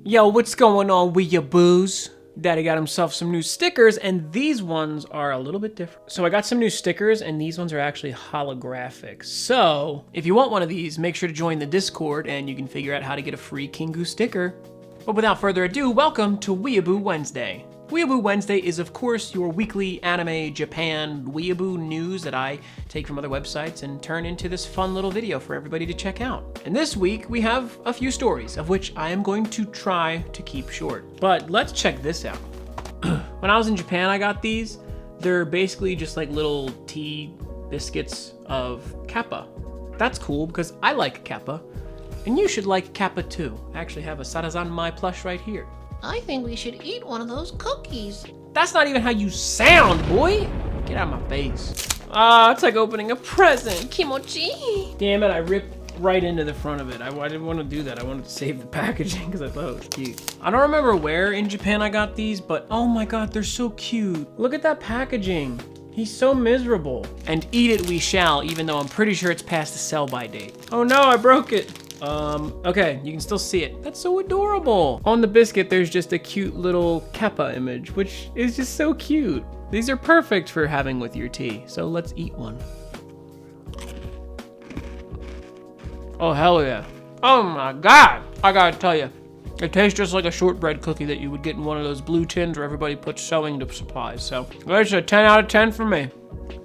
Yo, what's going on, Weeaboos? Daddy got himself some new stickers, and these ones are a little bit different. So I got some new stickers, and these ones are actually holographic. So if you want one of these, make sure to join the Discord, and you can figure out how to get a free Kingu sticker. But without further ado, welcome to Weeaboo Wednesday. Weeaboo Wednesday is, of course, your weekly anime Japan weeaboo news that I take from other websites and turn into this fun little video for everybody to check out. And this week, we have a few stories, of which I am going to try to keep short. But let's check this out. When I was in Japan, I got these. They're basically just like little tea biscuits of Kappa. That's cool because I like Kappa. And you should like Kappa too. I actually have a Sarazanmai plush right here. I think we should eat one of those cookies. That's not even how you sound, boy! Get out of my face. Ah, it's like opening a present. Kimochi! Damn it, I ripped right into the front of it. I didn't want to do that. I wanted to save the packaging because I thought it was cute. I don't remember where in Japan I got these, but oh my god, they're so cute. Look at that packaging. He's so miserable. And eat it we shall, even though I'm pretty sure it's past the sell-by date. Oh no, I broke it. Okay, you can still see it. That's so adorable. On the biscuit, there's just a cute little Kappa image, which is just so cute. These are perfect for having with your tea, so let's eat one. Oh, hell yeah. Oh my god, I gotta tell you, it tastes just like a shortbread cookie that you would get in one of those blue tins where everybody puts sewing supplies, so it's a 10 out of 10 for me.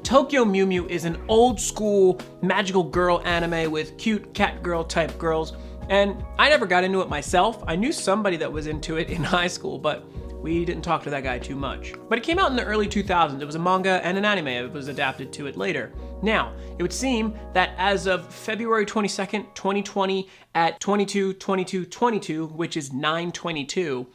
Tokyo Mew Mew is an old school magical girl anime with cute cat girl type girls, and I never got into it myself. I knew somebody that was into it in high school, but we didn't talk to that guy too much. But it came out in the early 2000s. It was a manga and an anime. It was adapted to it later. Now, it would seem that as of February 22nd, 2020 at 22:22:22, which is 9:22,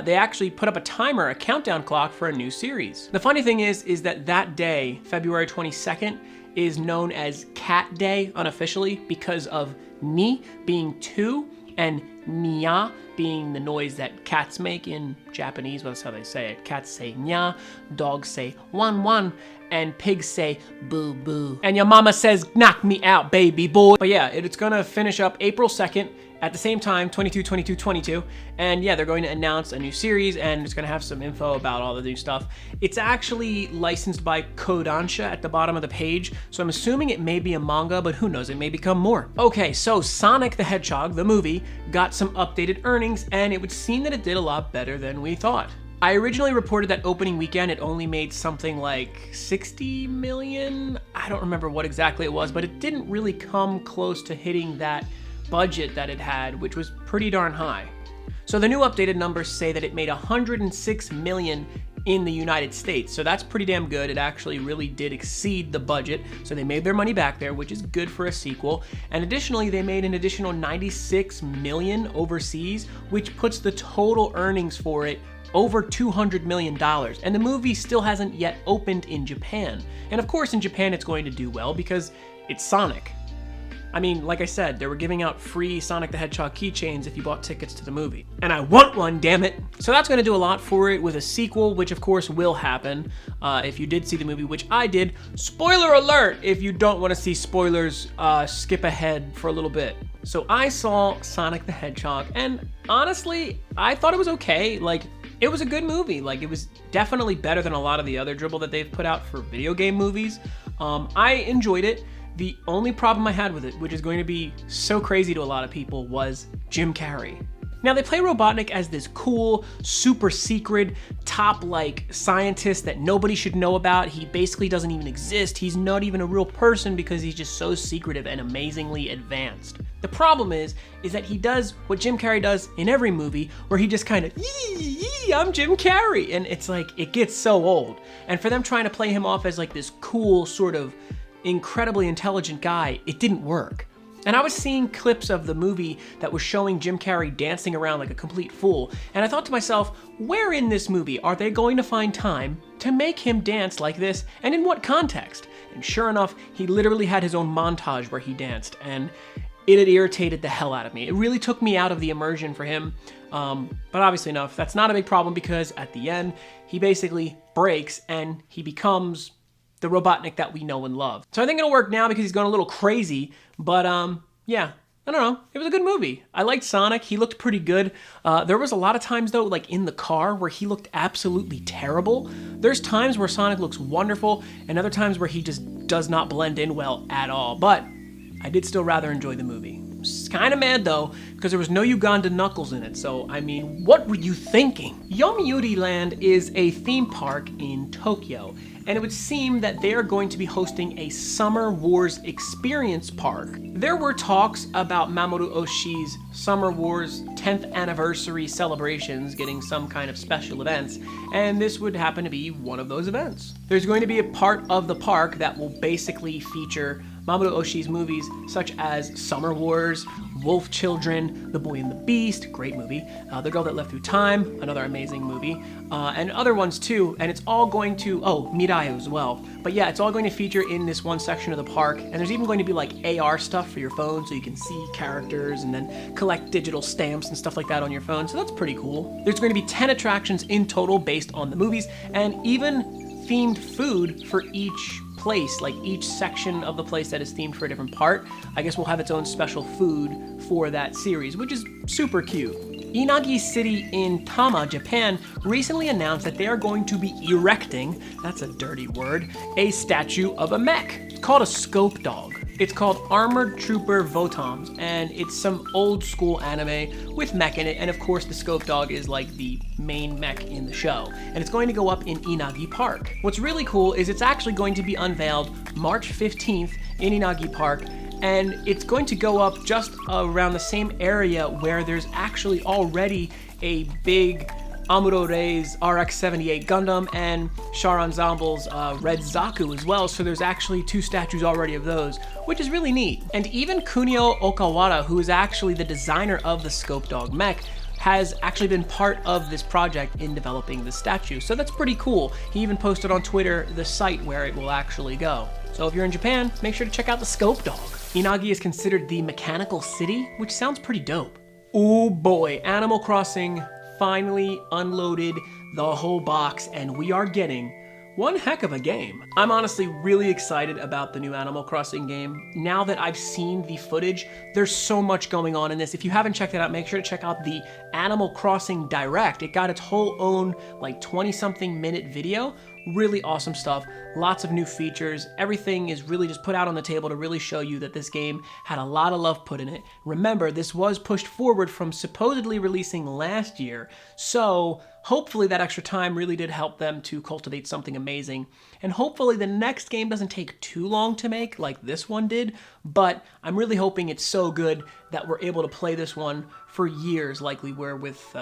they actually put up a timer, a countdown clock for a new series. The funny thing is that day, February 22nd, is known as Cat Day unofficially because of ni being 2 and nya being the noise that cats make in Japanese. Well, that's how they say it. Cats say nya, dogs say wan wan, and pigs say boo boo. And your mama says, knock me out, baby boy. But yeah, it's gonna finish up April 2nd at the same time, 22:22:22. And yeah, they're going to announce a new series and it's gonna have some info about all the new stuff. It's actually licensed by Kodansha at the bottom of the page, so I'm assuming it may be a manga, but who knows, it may become more. Okay, so Sonic the Hedgehog, the movie, got some updated earnings and it would seem that it did a lot better than we thought. I originally reported that opening weekend it only made something like 60 million. I don't remember what exactly it was, but it didn't really come close to hitting that budget that it had, which was pretty darn high. So the new updated numbers say that it made 106 million in the United States. So that's pretty damn good. It actually really did exceed the budget. So they made their money back there, which is good for a sequel. And additionally, they made an additional 96 million overseas, which puts the total earnings for it over $200 million. And the movie still hasn't yet opened in Japan. And of course, in Japan, it's going to do well because it's Sonic. I mean, like I said, they were giving out free Sonic the Hedgehog keychains if you bought tickets to the movie. And I want one, damn it! So that's gonna do a lot for it with a sequel, which of course will happen if you did see the movie, which I did. Spoiler alert! If you don't wanna see spoilers, skip ahead for a little bit. So I saw Sonic the Hedgehog, and honestly, I thought it was okay. Like, it was a good movie. Like, it was definitely better than a lot of the other dribble that they've put out for video game movies. I enjoyed it. The only problem I had with it, which is going to be so crazy to a lot of people, was Jim Carrey. Now, they play Robotnik as this cool, super secret, top scientist that nobody should know about. He basically doesn't even exist. He's not even a real person because he's just so secretive and amazingly advanced. The problem is that he does what Jim Carrey does in every movie, where he just kind of, yee, I'm Jim Carrey. And it's like, it gets so old. And for them trying to play him off as like this cool, sort of incredibly intelligent guy, it didn't work. And I was seeing clips of the movie that was showing Jim Carrey dancing around like a complete fool, and I thought to myself, where in this movie are they going to find time to make him dance like this, and in what context? And sure enough, he literally had his own montage where he danced, and it had irritated the hell out of me. It really took me out of the immersion for him, but obviously enough, that's not a big problem because at the end, he basically breaks and he becomes the Robotnik that we know and love. So I think it'll work now because he's going a little crazy, but yeah, I don't know. It was a good movie. I liked Sonic. He looked pretty good. There was a lot of times, though, like in the car where he looked absolutely terrible. There's times where Sonic looks wonderful and other times where he just does not blend in well at all. But I did still rather enjoy the movie. I was kind of mad, though, because there was no Uganda Knuckles in it. So, I mean, what were you thinking? Yomiuri Land is a theme park in Tokyo. And it would seem that they are going to be hosting a Summer Wars Experience Park. There were talks about Mamoru Oshii's Summer Wars 10th anniversary celebrations getting some kind of special events, and this would happen to be one of those events. There's going to be a part of the park that will basically feature Mamoru Oshii's movies such as Summer Wars, Wolf Children, The Boy and the Beast, great movie, The Girl That Left Through Time, another amazing movie, and other ones too, and it's all going to, Mirayu as well. But yeah, it's all going to feature in this one section of the park, and there's even going to be like AR stuff for your phone so you can see characters and then collect digital stamps and stuff like that on your phone, so that's pretty cool. There's going to be 10 attractions in total based on the movies, and even themed food for each place, like each section of the place that is themed for a different part. I guess will have its own special food for that series, which is super cute. Inagi City in Tama, Japan, recently announced that they are going to be erecting, that's a dirty word, a statue of a mech. It's called a scope dog. It's called Armored Trooper Votoms, and it's some old school anime with mech in it, and of course the scope dog is like the main mech in the show, and it's going to go up in Inagi Park. What's really cool is it's actually going to be unveiled March 15th in Inagi Park, and it's going to go up just around the same area where there's actually already a big Amuro Rei's RX-78 Gundam and Char Ensemble's Red Zaku as well, so there's actually 2 statues already of those, which is really neat. And even Kunio Okawara, who is actually the designer of the Scope Dog mech, has actually been part of this project in developing the statue, so that's pretty cool. He even posted on Twitter the site where it will actually go. So if you're in Japan, make sure to check out the Scope Dog. Inagi is considered the mechanical city, which sounds pretty dope. Oh boy, Animal Crossing finally unloaded the whole box, and we are getting one heck of a game. I'm honestly really excited about the new Animal Crossing game. Now that I've seen the footage, there's so much going on in this. If you haven't checked it out, make sure to check out the Animal Crossing Direct. It got its whole own like 20-something minute video. Really awesome stuff, lots of new features. Everything is really just put out on the table to really show you that this game had a lot of love put in it. Remember, this was pushed forward from supposedly releasing last year, so hopefully that extra time really did help them to cultivate something amazing. And hopefully the next game doesn't take too long to make like this one did, but I'm really hoping it's so good that we're able to play this one for years like we were with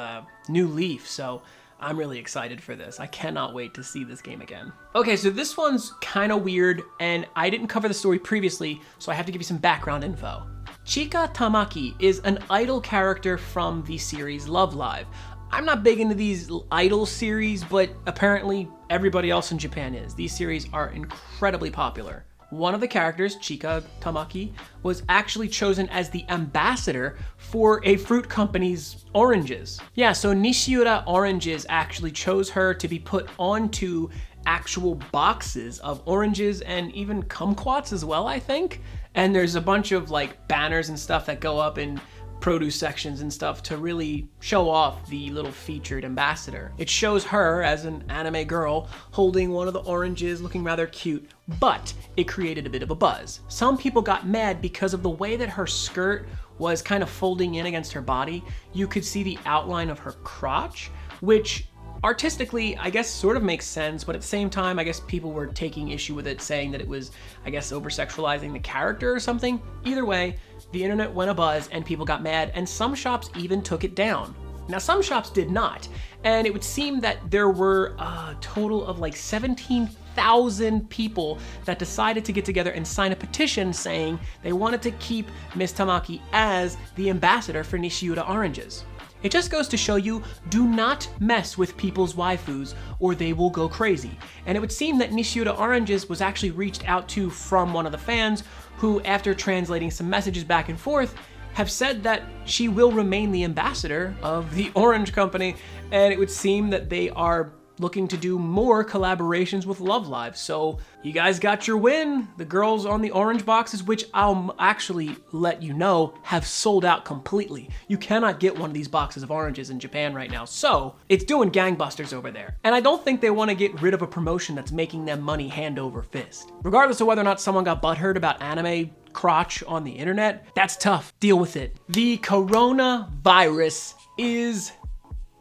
New Leaf. So I'm really excited for this. I cannot wait to see this game again. Okay, so this one's kind of weird, and I didn't cover the story previously, so I have to give you some background info. Chika Tamaki is an idol character from the series Love Live. I'm not big into these idol series, but apparently everybody else in Japan is. These series are incredibly popular. One of the characters, Chika Tamaki, was actually chosen as the ambassador for a fruit company's oranges. Yeah, so Nishiura Oranges actually chose her to be put onto actual boxes of oranges and even kumquats as well, I think. And there's a bunch of like banners and stuff that go up in produce sections and stuff to really show off the little featured ambassador. It shows her as an anime girl holding one of the oranges, looking rather cute, but it created a bit of a buzz. Some people got mad because of the way that her skirt was kind of folding in against her body. You could see the outline of her crotch, which artistically, I guess, sort of makes sense, but at the same time, I guess people were taking issue with it, saying that it was, I guess, over-sexualizing the character or something. Either way, the internet went abuzz and people got mad, and some shops even took it down. Now, some shops did not, and it would seem that there were a total of like 17,000 people that decided to get together and sign a petition saying they wanted to keep Miss Tamaki as the ambassador for Nishiura Oranges. It just goes to show you, do not mess with people's waifus or they will go crazy. And it would seem that Nishiura Oranges was actually reached out to from one of the fans who, after translating some messages back and forth, have said that she will remain the ambassador of the Orange Company, and it would seem that they are looking to do more collaborations with Love Live. So you guys got your win. The girls on the orange boxes, which I'll actually let you know, have sold out completely. You cannot get one of these boxes of oranges in Japan right now. So it's doing gangbusters over there. And I don't think they want to get rid of a promotion that's making them money hand over fist. Regardless of whether or not someone got butthurt about anime crotch on the internet, that's tough. Deal with it. The coronavirus is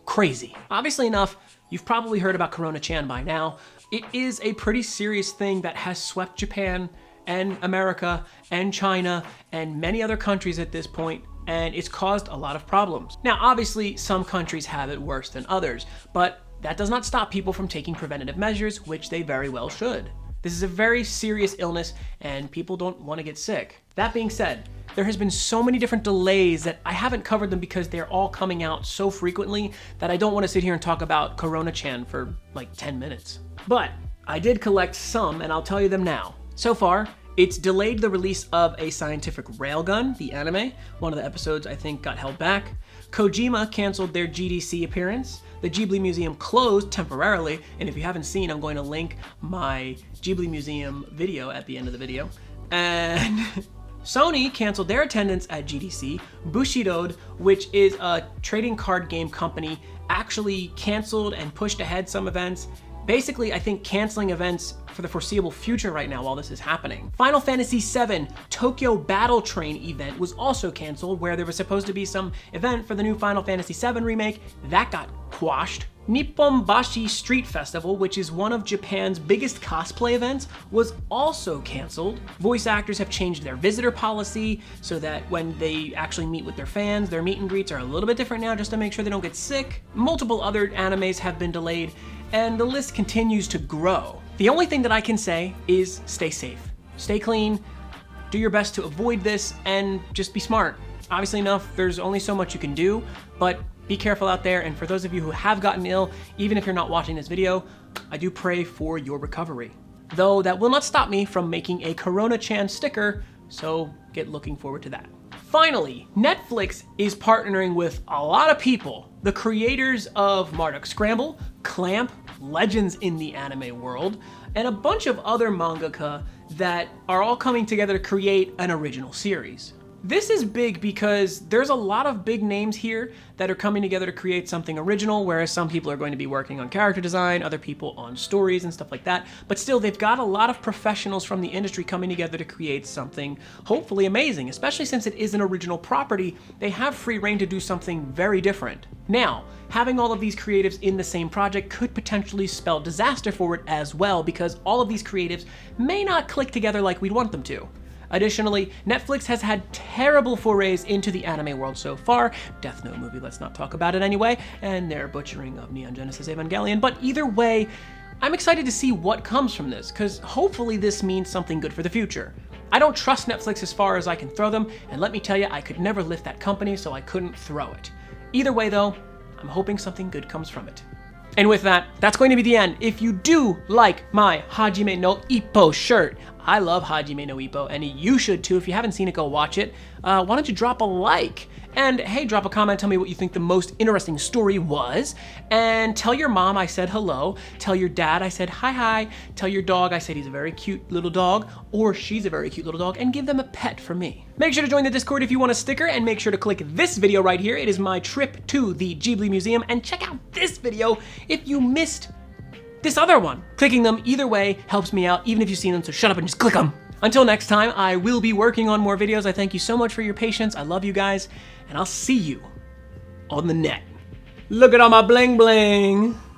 crazy. Obviously enough, you've probably heard about Corona-chan by now. It is a pretty serious thing that has swept Japan and America and China and many other countries at this point, and it's caused a lot of problems. Now, obviously, some countries have it worse than others, but that does not stop people from taking preventative measures, which they very well should. This is a very serious illness, and people don't want to get sick. That being said, there has been so many different delays that I haven't covered them because they're all coming out so frequently that I don't want to sit here and talk about Corona-chan for like 10 minutes. But I did collect some, and I'll tell you them now. So far, it's delayed the release of a scientific railgun, the anime. One of the episodes, I think, got held back. Kojima canceled their GDC appearance. The Ghibli Museum closed temporarily, and if you haven't seen, I'm going to link my Ghibli Museum video at the end of the video. And Sony canceled their attendance at GDC. Bushido, which is a trading card game company, actually canceled and pushed ahead some events. Basically, I think canceling events for the foreseeable future right now while this is happening. Final Fantasy VII Tokyo Battle Train event was also canceled, where there was supposed to be some event for the new Final Fantasy VII remake. That got quashed. Nippon Bashi Street Festival, which is one of Japan's biggest cosplay events, was also canceled. Voice actors have changed their visitor policy so that when they actually meet with their fans, their meet and greets are a little bit different now just to make sure they don't get sick. Multiple other animes have been delayed, and the list continues to grow. The only thing that I can say is stay safe, stay clean, do your best to avoid this, and just be smart. Obviously enough, there's only so much you can do, but be careful out there, and for those of you who have gotten ill, even if you're not watching this video, I do pray for your recovery. Though that will not stop me from making a Corona-chan sticker, so get looking forward to that. Finally, Netflix is partnering with a lot of people. The creators of Marduk Scramble, Clamp, legends in the anime world, and a bunch of other mangaka that are all coming together to create an original series. This is big because there's a lot of big names here that are coming together to create something original, whereas some people are going to be working on character design, other people on stories and stuff like that. But still, they've got a lot of professionals from the industry coming together to create something hopefully amazing, especially since it is an original property. They have free reign to do something very different. Now, having all of these creatives in the same project could potentially spell disaster for it as well, because all of these creatives may not click together like we'd want them to. Additionally, Netflix has had terrible forays into the anime world so far. Death Note movie, let's not talk about it anyway, and their butchering of Neon Genesis Evangelion. But either way, I'm excited to see what comes from this, because hopefully this means something good for the future. I don't trust Netflix as far as I can throw them, and let me tell you, I could never lift that company, so I couldn't throw it. Either way though, I'm hoping something good comes from it. And with that, that's going to be the end. If you do like my Hajime no Ippo shirt, I love Hajime no Ippo, and you should too. If you haven't seen it, go watch it. Why don't you drop a like? And hey, drop a comment, tell me what you think the most interesting story was. And tell your mom I said hello. Tell your dad I said hi. Tell your dog I said he's a very cute little dog, or she's a very cute little dog, and give them a pet from me. Make sure to join the Discord if you want a sticker, and make sure to click this video right here. It is my trip to the Ghibli Museum, and check out this video if you missed this other one. Clicking them either way helps me out, even if you've seen them, so shut up and just click them. Until next time, I will be working on more videos. I thank you so much for your patience. I love you guys, and I'll see you on the net. Look at all my bling bling.